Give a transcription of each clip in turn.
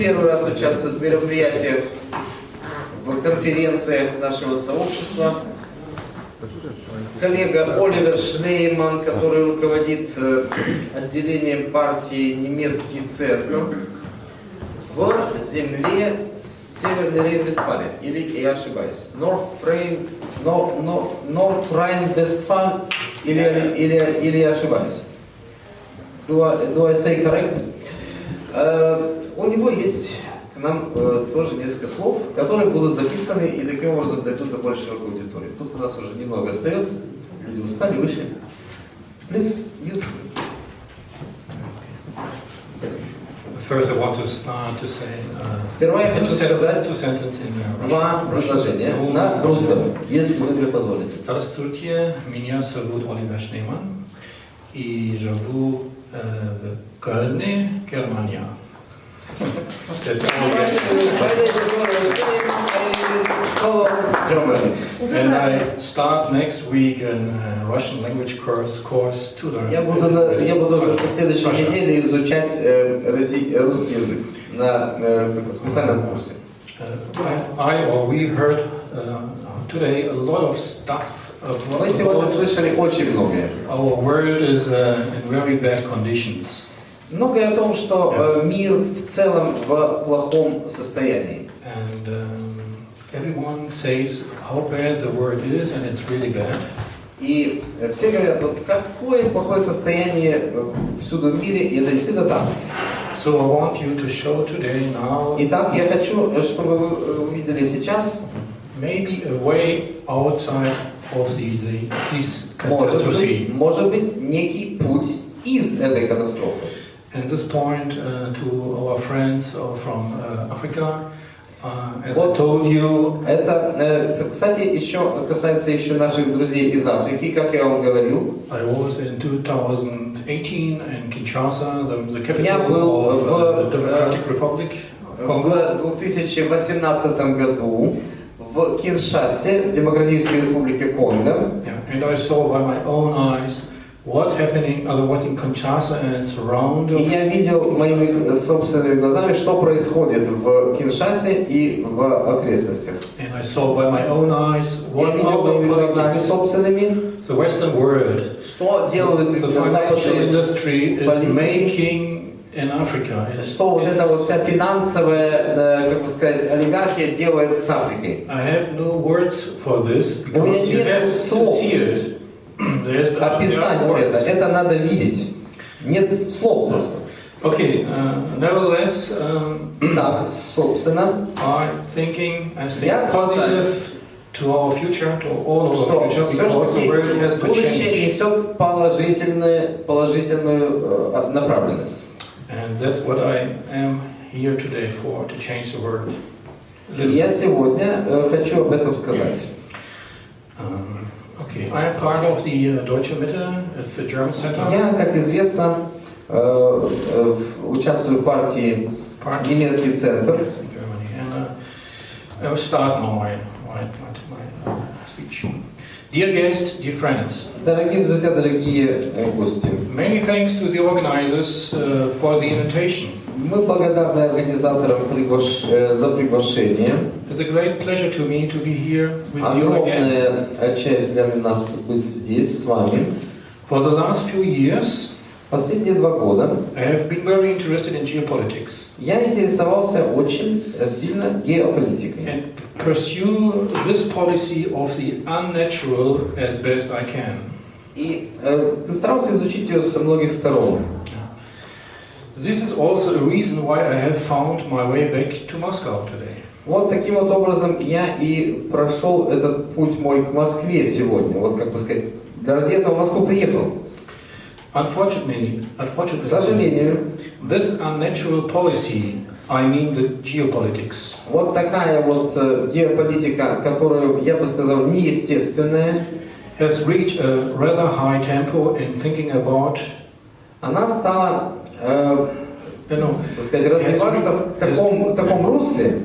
первый раз участвует в мероприятиях, в конференциях нашего сообщества. Коллега Оливер Шнейман, который руководит отделением партии «Немецкий центр» в земле Северной Рейн-Вестфалии. Или я ошибаюсь? North Rhine-Westphalia или я ошибаюсь? Do I say correct? У него есть к нам тоже несколько слов, которые будут записаны и таким образом дойдут до большей аудитории. Тут у нас уже немного остается. Люди устали, вышли. Please use it. First, I want to start to say Сперва я хочу сказать два предложения на русском, если вы мне позволите. Здравствуйте, меня зовут Оливер Шнейман и живу в Кölне, Германия. That's And I start next week a Russian language course to learn. Я буду уже со следующей недели изучать русский язык на таком специальном курсе. We heard today a lot of stuff. Мы сегодня слышали очень многое. Our world is in very bad conditions. Многое о том, что мир в целом в плохом состоянии. And everyone says how bad the world is, and it's really bad. И все говорят, вот какое плохое состояние всюду в мире, и это действительно так. So I want you to show today now. Итак, я хочу, чтобы вы увидели сейчас. Maybe a way outside of these catastrophes. Может быть, некий путь из этой катастрофы. And this point to our friends from Africa, as вот I told you. Это, кстати, еще касается еще наших друзей из Африки, как я вам говорил. I was in 2018 in Kinshasa, the capital я был of the Democratic Republic of Congo. В 2018 году в Киншасе, в Демократической Республике Конго. And I saw by my own eyes what happening otherwise in Kinshasa and surrounding. И я видел моими собственными глазами, что происходит в Киншасе и в окрестностях. And I saw by my own eyes what the Western world, что делают the financial industry is making in Africa. Что вот эта вот вся финансовая, как бы сказать, олигархия делает с Африкой. I have no words for this because you have to see it. Описать это надо видеть. Нет слов просто. Okay, nevertheless, итак, собственно, I'm thinking positive to our future, to all of our future, because the world has to change. Будущее несет положительную направленность. And that's what I am here today for, to change the world. Я сегодня хочу об этом сказать. Okay, I am part of the Deutsche Mitte, it's the German center. Я, как известно, участвую в партии «Немецкий центр». And I will start now my speech. Dear guests, dear friends. Дорогие друзья, дорогие гости. Many thanks to the organizers for the invitation. Мы благодарны организаторам за приглашение. It's a great pleasure to me to be here with you again. Огромная честь для нас быть здесь с вами. For the last few years, последние 2 года, I have been very interested in geopolitics. Я интересовался очень сильно геополитикой. And pursue this policy of the unnatural as best I can. И старался изучить ее с многих сторон. This is also a reason why I have found my way back to Moscow today. Вот таким вот образом я и прошел этот путь мой к Москве сегодня. Вот как бы сказать, ради этого в Москву приехал. Unfortunately, к сожалению, this unnatural policy, I mean the geopolitics. Вот такая вот геополитика, которую я бы сказал неестественная, has reached a rather high tempo in thinking about. Она стала, так сказать, развиваться в таком русле.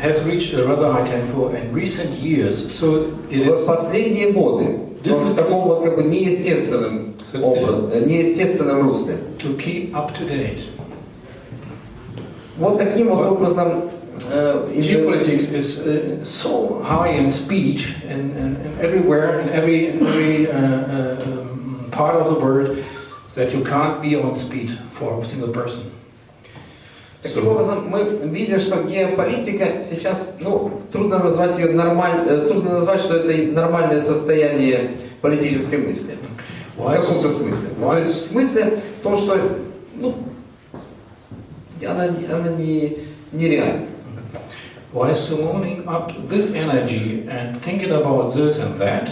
Has reached a rather high tempo in recent years, so it is. В последние годы, в таком вот как бы неестественном русле. To keep up to date. Вот таким вот образом geopolitics is so high in speed and everywhere, in every part of the world, that you can't be on speed for a single person. Таким образом, мы видим, что геополитика сейчас, трудно назвать ее трудно назвать, что это нормальное состояние политической мысли. В каком-то смысле. То есть в смысле том, что она нереальна. While summoning up this energy and thinking about this and that,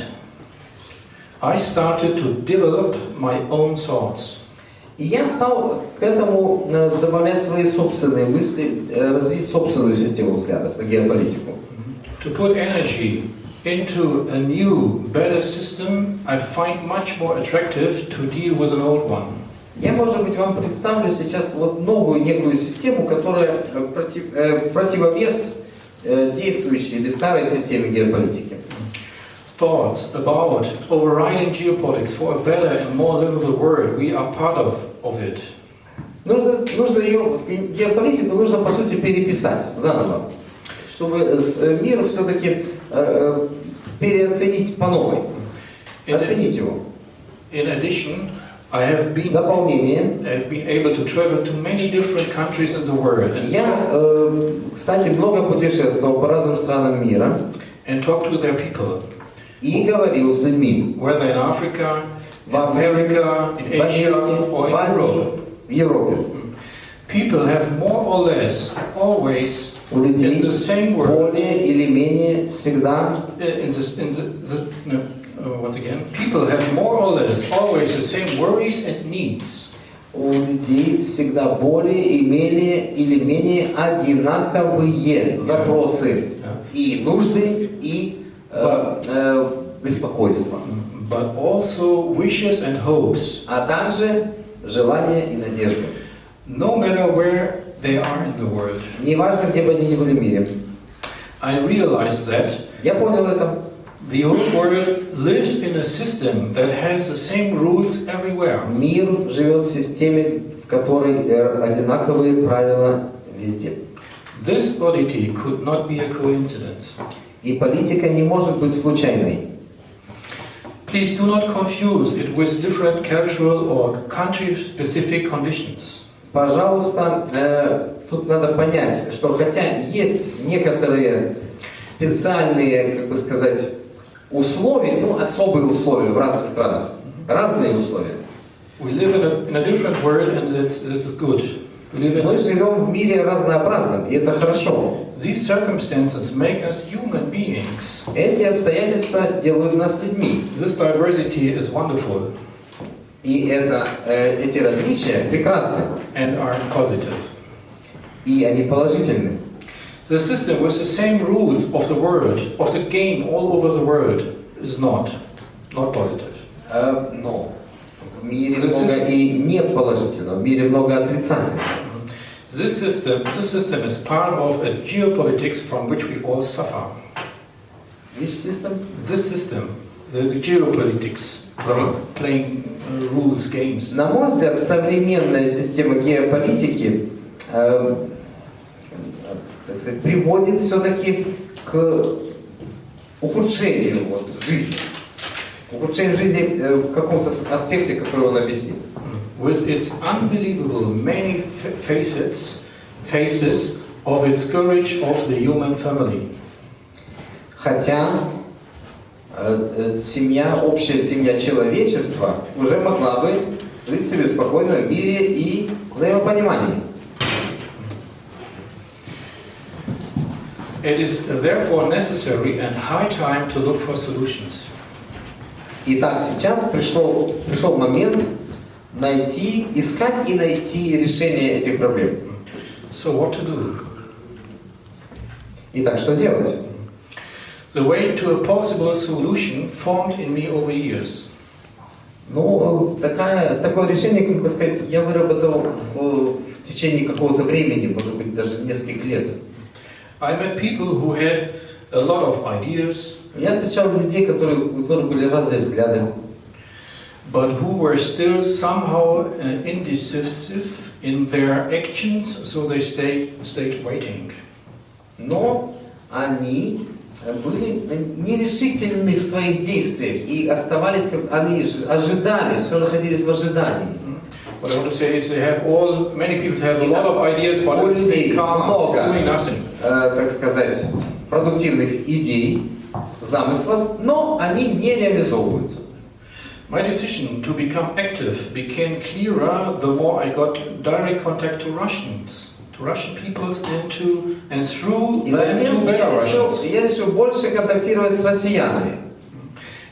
I started to develop my own thoughts. И я стал к этому добавлять свои собственные мысли, развить собственную систему взглядов на геополитику. To put energy into a new, better system, I find much more attractive to deal with an old one. Я, может быть, вам представлю сейчас новую некую систему, которая противовес действующей или старой системе геополитики. Thoughts about overriding geopolitics for a better and more livable world, we are part of it. Нужно ее, геополитику нужно, по сути, переписать заново, чтобы мир все-таки переоценить по новой, оценить его. In addition, I have been able to travel to many different countries in the world. Я, кстати, много путешествовал по разным странам мира. And talk to their people. И говорил с людьми. Whether in Africa, in America, in Asia, or in Europe. People have more or less always in the same word. Более или менее всегда. Once again, people have more or less always the same worries and needs. У людей всегда более или менее одинаковые запросы и нужды и беспокойства. But also wishes and hopes. А также желания и надежды. No matter where they are in the world. Неважно, где бы они ни были в мире. I realized that. Я понял это. The whole world lives in a system that has the same rules everywhere. Мир живет в системе, в которой одинаковые правила везде. This polity could not be a coincidence. И политика не может быть случайной. Please do not confuse it with different cultural or country-specific conditions. Пожалуйста, тут надо понять, что хотя есть некоторые специальные, как бы сказать, условия, особые условия в разных странах, разные условия. We live in a different world, and that's good. Мы живем в мире разнообразном, и это хорошо. These circumstances make us human beings. Эти обстоятельства делают нас людьми. This diversity is wonderful. И эти различия прекрасны. And are positive. И они положительны. The system with the same rules of the world, of the game all over the world, is not positive. Но в мире много и нет положительного, в мире много отрицательного. This system is part of a geopolitics from which we all suffer. Which system? This system, the geopolitics, playing rules, games. На мой взгляд, современная система геополитики так сказать, приводит все-таки к ухудшению жизни. Ухудшению жизни в каком-то аспекте, который он объяснит. With its unbelievable many faces of its courage of the human family. Хотя общая семья человечества уже могла бы жить себе спокойно в мире и взаимопонимании. It is therefore necessary and high time to look for solutions. Итак, сейчас пришел момент искать и найти решение этих проблем. So what to do? Итак, что делать? The way to a possible solution formed in me over years. Такое решение, как бы сказать, я выработал в течение какого-то времени, может быть, даже нескольких лет. I met people who had a lot of ideas. Я встречал людей, у которых были разные взгляды. but who were still somehow indecisive in their actions, so they stayed waiting. Но они были нерешительны в своих действиях и оставались, они ожидали, все находились в ожидании. What I want to say is many people have a lot of ideas, but they stay calm, doing nothing. Так сказать, продуктивных идей, замыслов, но они не реализовываются. My decision to become active became clearer the more I got direct contact to Russian people and through them to Belarusians. Я решил больше контактировать с россиянами.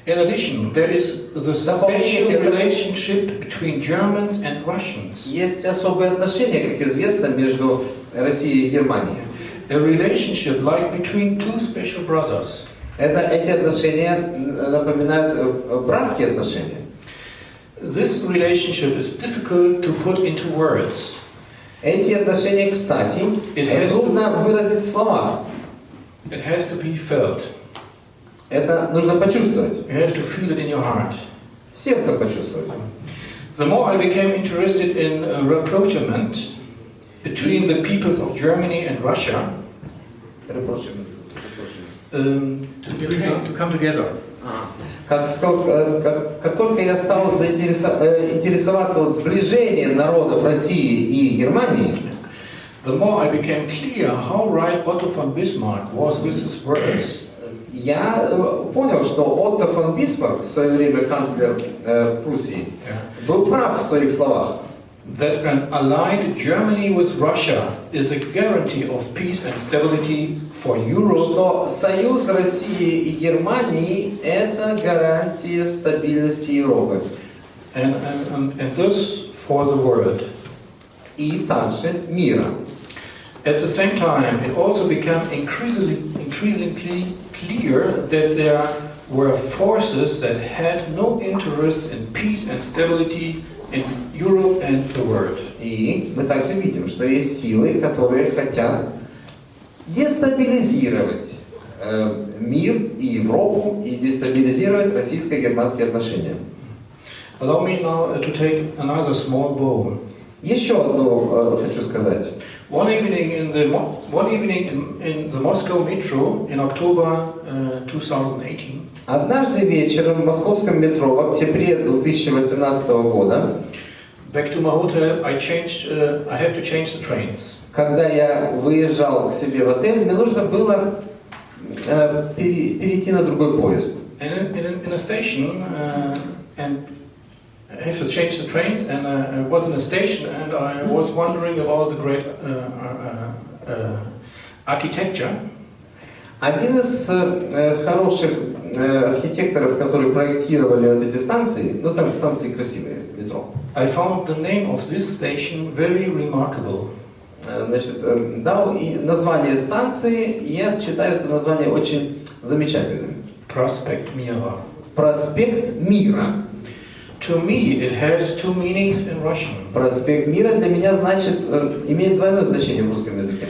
In addition, there is the special relationship between Germans and Russians. Есть особые отношения, как известно, между Россией и Германией. A relationship like between two special brothers. Эти отношения напоминают братские отношения. This relationship is difficult to put into words. Эти отношения, кстати, трудно выразить в словах. It has to be felt. Это нужно почувствовать. You have to feel it in your heart. В сердце почувствовать. The more I became interested in rapprochement between the peoples of Germany and Russia, to come together. Как только я стал интересоваться сближением народов России и Германии, the more I became clear how right Otto von Bismarck was with his words. Я понял, что Отто фон Бисмарк, в свое время канцлер Пруссии, был прав в своих словах. That an allied Germany with Russia is a guarantee of peace and stability for Europe. Что союз России и Германии – это гарантия стабильности Европы. And thus for the world. И также мира. At the same time, it also became increasingly clear that there were forces that had no interest in peace and stability in Europe and the world. И мы также видим, что есть силы, которые хотят дестабилизировать мир и Европу, и дестабилизировать российско-германские отношения. Allow me now to take another small bow. Еще одну хочу сказать. One evening in the Moscow metro in October 2018. Однажды вечером в московском метро в октябре 2018 года. Back to my hotel, I have to change the trains. Когда я выезжал к себе в отель, мне нужно было перейти на другой поезд. And in a station, and I have to change the trains, and I was in a station, and I was wondering about the great architecture. Один из хороших архитекторов, которые проектировали вот эти станции, ну там станции красивые, метро. I found the name of this station very remarkable. Значит, дал и название станции, и я считаю это название очень замечательным. Проспект Мира. Проспект Мира. To me, it has two meanings in Russian. Проспект Мира для меня значит, имеет двойное значение в русском языке.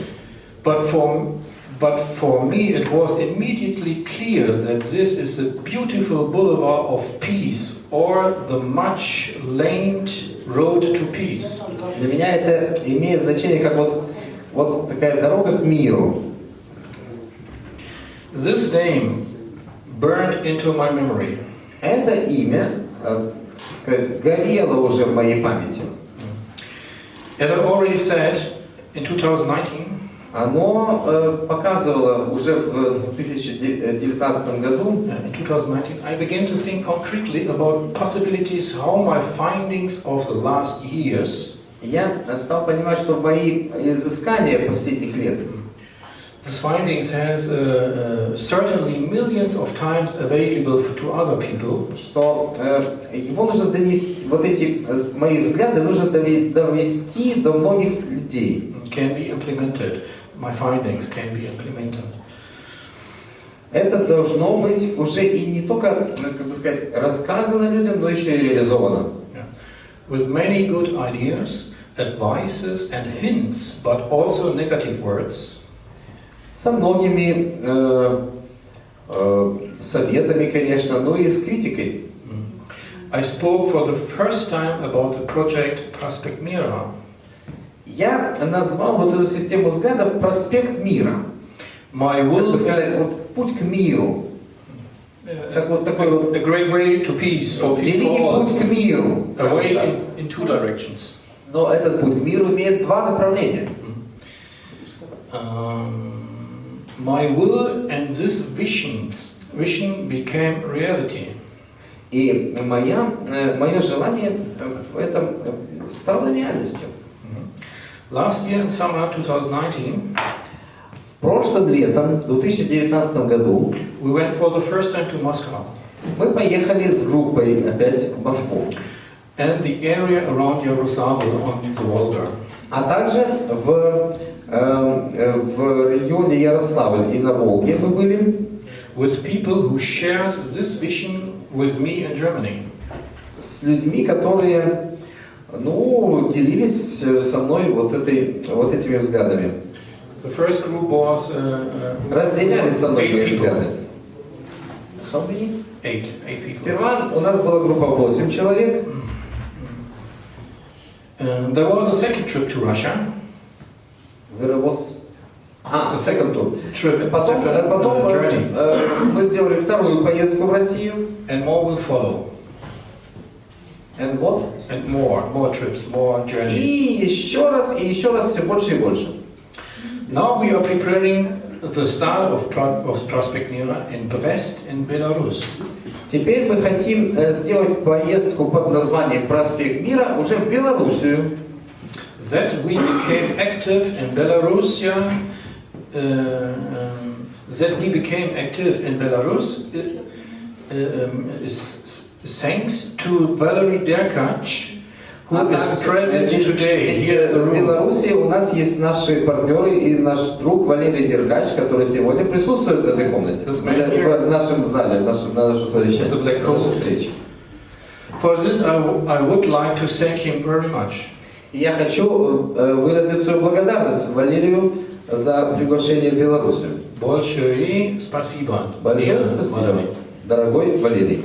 But for me, it was immediately clear that this is a beautiful boulevard of peace, or the much-lamed road to peace. Для меня это имеет значение как вот такая дорога к миру. This name burned into my memory. Это имя, так сказать, горело уже в моей памяти. As I already said, in 2019. Оно показывало уже в 2019 году. In 2019, I began to think concretely about possibilities how my findings of the last years. Я стал понимать, что мои изыскания последних лет. These findings has certainly millions of times available to other people. Что его нужно донести, вот эти мои взгляды нужно довести до многих людей. Can be implemented. My findings can be implemented. Это должно быть уже и не только, как бы сказать, рассказано людям, но еще и реализовано. With many good ideas, advices and hints, but also negative words. Со многими советами, конечно, но и с критикой. I spoke for the first time about the project Prospect Mira. Я назвал вот эту систему взглядов «Проспект мира». My Как will бы сказать, вот путь к миру. Как вот такой вот a great way to peace, for peace великий for all. путь к миру. A скажем way так. in two directions. Но этот путь к миру имеет два направления. My will and this vision became reality. И мое желание в этом стало реальностью. Last year in summer 2019, Прошлым летом, в 2019 году, we went for the first time to Moscow. мы поехали с группой опять в Москву. And the area around Yaroslavl on the Volga. А также в регионе Ярославль и на Волге мы были. With people who shared this vision with me in Germany. С людьми, которые, делились со мной вот этими взглядами. The first group was Разделяли со мной 8 мои people. взгляды. How many? 8 people. Сперва у нас была группа 8 человек. There was a second trip to Russia. Second tour. Trip, Потом journey. Мы сделали вторую поездку в Россию. And more will follow. And what? And more trips, more journeys. И еще раз, все больше и больше. Now we are preparing the start of Prospect Mira in Brest in Belarus. Теперь мы хотим сделать поездку под названием «Проспект мира» уже в Белоруссию. That we became active in Belarus is thanks to Valery Derkach, who is present today here in the В room. Беларуси у нас есть наши партнеры и наш друг Валерий Деркач, который сегодня присутствует в этой комнате, в нашем зале, на нашем совещании, нашей встрече. For this, I would like to thank him very much. Я хочу выразить свою благодарность Валерию за приглашение в Белоруссию. Большое спасибо. Большое спасибо, дорогой Валерий.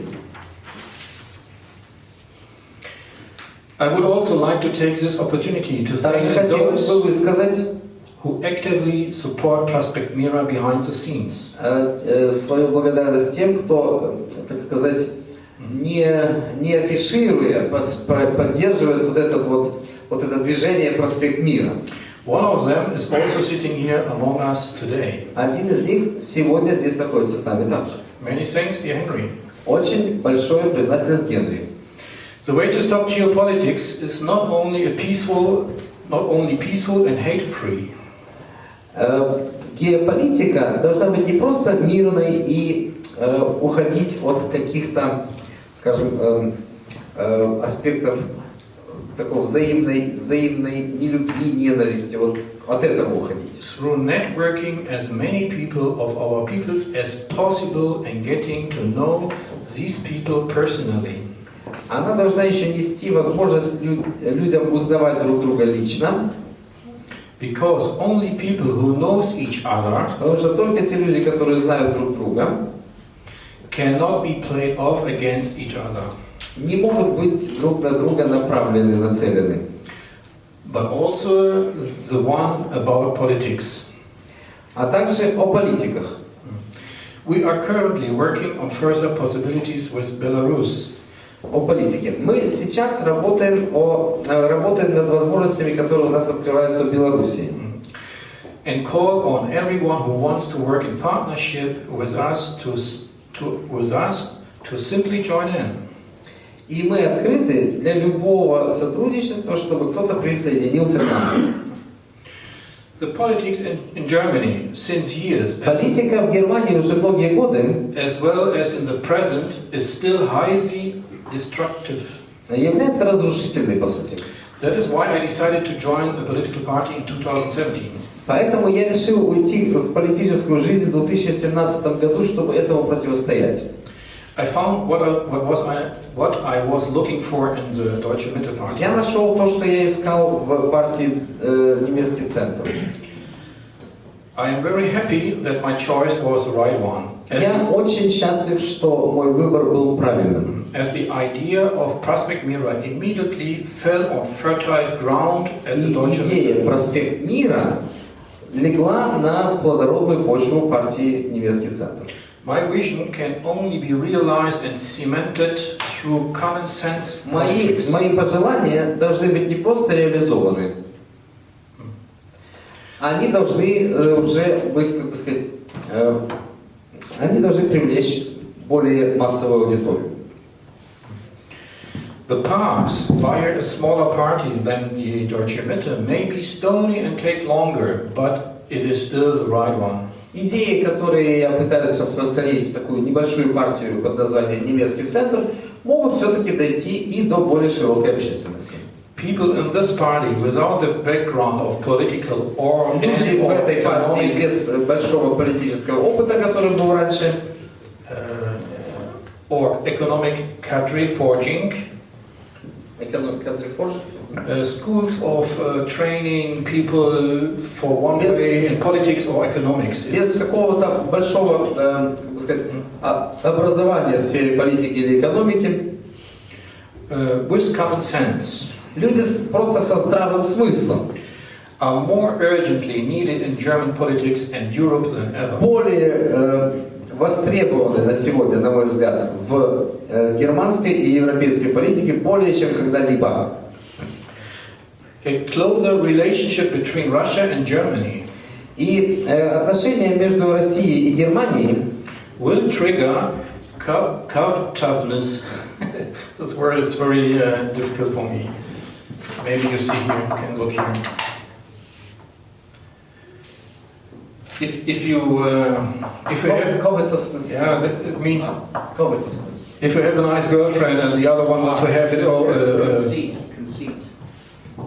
I would also like to take this opportunity to Также thank хотелось бы those высказать who actively support Prospect Mira behind the scenes. свою благодарность тем, кто, так сказать, не афишируя, поддерживает вот это движение «Проспект мира». One of them is also sitting here among us today. Один из них сегодня здесь находится с нами также. Many thanks, dear Henry. Очень большое признательность Генри. The way to stop geopolitics is not only peaceful and hate-free. Геополитика должна быть не просто мирной и уходить от каких-то, скажем, аспектов такой взаимной нелюбви, ненависти, вот от этого уходить. Through networking as many people of our peoples as possible and getting to know these people personally. Она должна еще нести возможность людям узнавать друг друга лично. Because only people who knows each other Потому что только те люди, которые знают друг друга, cannot be played off against each other. Не могут быть друг на друга направлены, нацелены. But also the one about politics. А также о политиках. We are currently working on further possibilities with Belarus. О политике. Мы сейчас работаем над возможностями, которые у нас открываются в Беларуси. And call on everyone who wants to work in partnership with us to simply join in. И мы открыты для любого сотрудничества, чтобы кто-то присоединился к нам. The politics in Germany since years, Политика в Германии уже многие годы, as well as in the present, is still highly destructive. является разрушительной по сути. That is why I decided to join a political party in 2017. Поэтому я решил уйти в политическую жизнь в 2017 году, чтобы этому противостоять. I found what I was looking for in the Deutsche Mitte party. Я нашел то, что я искал в партии немецкий центр. I am very happy that my choice was the right one. Я очень счастлив, что мой выбор был правильным. as the idea of Prospect Mira immediately fell on fertile ground as the Deutsche Mitte. Идея «Проспект мира» легла на плодородную почву партии «Немецкий центр». My vision can only be realized and cemented through common sense politics. Мои пожелания должны быть не просто реализованы, они должны уже быть, как бы сказать, они должны привлечь более массовую аудиторию. The path via a smaller party than the Deutsche Mitte may be stony and take longer, but it is still the right one. Идеи, которые я пытаюсь распространить в такую небольшую партию под названием «Немецкий центр», могут все-таки дойти и до более широкой общественности. People in this party without the background of political or Люди в этой партии без большого политического опыта, который был раньше, or economic cadre forging, schools of training people for one way in politics or economics. Без какого-то большого, как бы сказать, образования в сфере политики или экономики, with common sense, люди просто со здравым смыслом are more urgently needed in German politics and Europe than ever. более востребованы на сегодня, на мой взгляд, в германской и европейской политике более чем когда-либо. A closer relationship between Russia and Germany И отношения между Россией и Германией will trigger covetousness. This word is very difficult for me. Maybe you see here, you can look here. If you have covetousness. yeah, this it means Covetousness. if you have a nice girlfriend and the other one want to have it all. Conceit.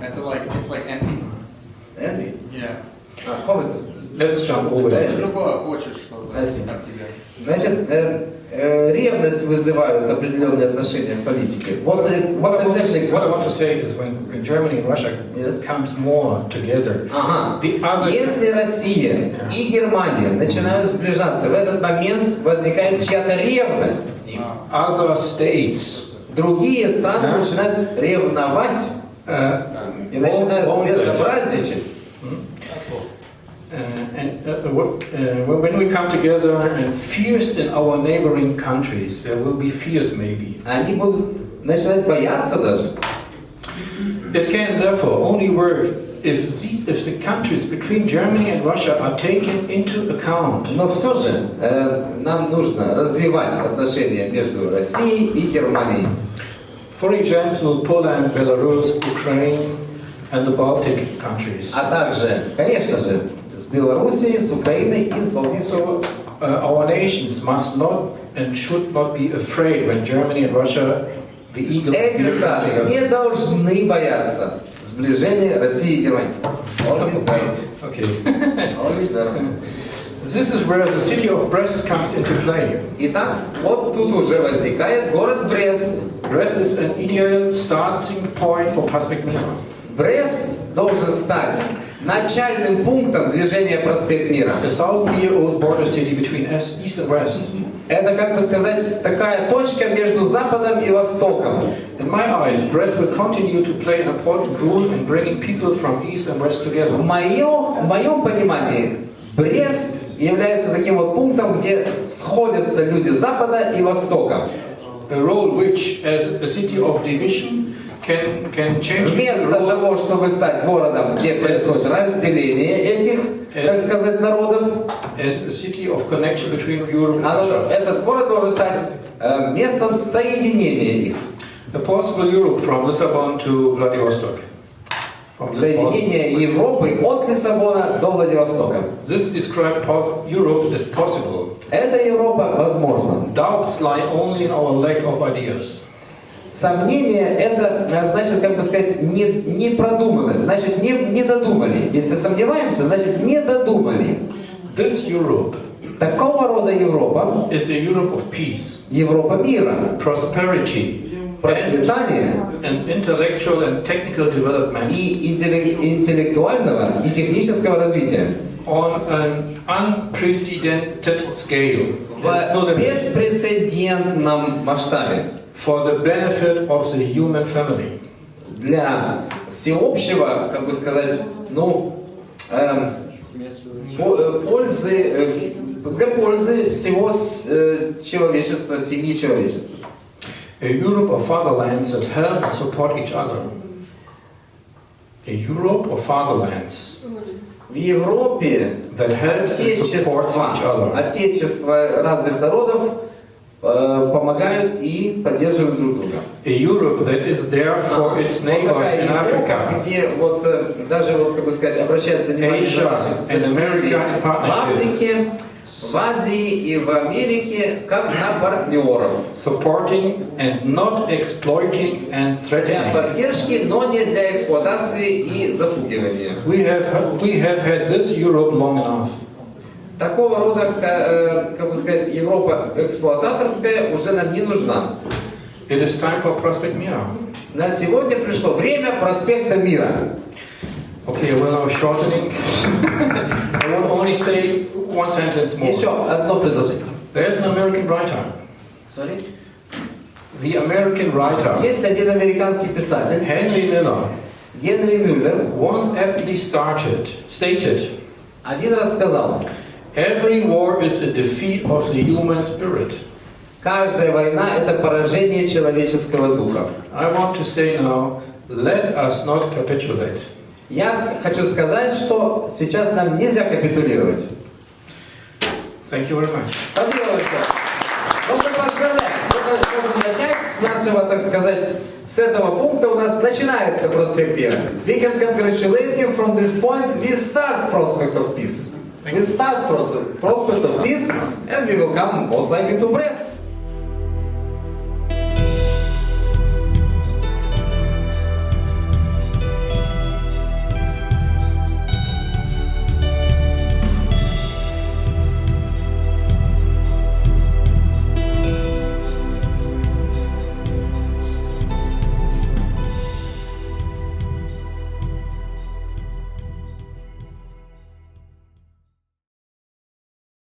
It's like envy. Envy? Yeah. Covetousness. Let's jump over that. Другое хочет что-то от тебя. Значит, ревность вызывают определенные отношения в политике. What I want to say is when Germany and Russia Yes. comes more together, Ага. the other Если Россия и Германия начинают сближаться, в этот момент возникает чья-то ревность к ним. other states Другие страны начинают ревновать и начинают безобразничать. When we come together and fears in our neighboring countries, there will be fears maybe. Они будут начинать бояться даже. It can therefore only work if the countries between Germany and Russia are taken into account. Но все же нам нужно развивать отношения между Россией и Германией. For example, Poland, Belarus, Ukraine, and the Baltic countries. А также, конечно же, с Белоруссией, с Украиной и с Балтийского. Our nations must not and should not be afraid when Germany and Russia, the eagle. Эти страны не должны бояться сближения России и Германии. Okay. Only This is where the city of Brest comes into play. Итак, вот тут уже возникает город Брест. Brest is an ideal starting point for Prospect Mira. Брест должен стать начальным пунктом движения «Проспект мира». A 1,000-year-old border city between east and west. Это, как бы сказать, такая точка между Западом и Востоком. In my eyes, Brest will continue to play an important role in bringing people from east and west together. В моем понимании, Брест является таким вот пунктом, где сходятся люди Запада и Востока. A role which, as a city of division, can change. Вместо того, чтобы стать городом, где происходит разделение этих, так сказать, народов, as a city of connection between Europe and Russia. Этот город должен стать местом соединения их. A possible Europe from Lisbon to Vladivostok. Соединение Европы от Лиссабона до Владивостока. This described Europe as possible. Эта Европа возможна. Doubts lie only in our lack of ideas. Сомнение — это, значит, как бы сказать, не продуманность, значит, не додумали. Если сомневаемся, значит, не додумали. This Europe Такого рода Европа is a Europe of peace, Европа мира, prosperity, процветания and intellectual and technical development и интеллектуального и технического развития on an unprecedented scale. в беспрецедентном масштабе. For the benefit of the human family. Для всеобщего, как бы сказать, пользы, для пользы всего человечества, семьи человечества. A Europe of fatherlands that help and support each other. A Europe of fatherlands. В Европе that helps and supports each other. Отечества разных народов помогают и поддерживают друг друга. A Europe that is there for its neighbors in Africa. Где даже как бы сказать, обращается внимание на наших соседей в Африке, в Азии и в Америке как на партнеров. Supporting and not exploiting and threatening. Для поддержки, но не для эксплуатации и запугивания. We have had this Europe long enough. Такого рода, как бы сказать, Европа эксплуататорская уже нам не нужна. It is time for Prospect Mira. На сегодня пришло время проспекта Мира. Okay, well, now shortening. I will only say one sentence more. Еще одно предложение. There's an American writer. Sorry? The American writer. Есть один американский писатель, Henry Miller. Генри Мюллер, once aptly stated. Один раз сказал: Every war is a defeat of the human spirit. каждая война – это поражение человеческого духа. I want to say now, let us not capitulate. Я хочу сказать, что сейчас нам нельзя капитулировать. Thank you very much. Спасибо большое. Ну, мы поздравляем. Мы можем начать с нашего, так сказать, с этого пункта у нас начинается проспект Мира. We can congratulate you from this point. We start prospect of peace. We start prospect of peace, and we will come most likely to Brest.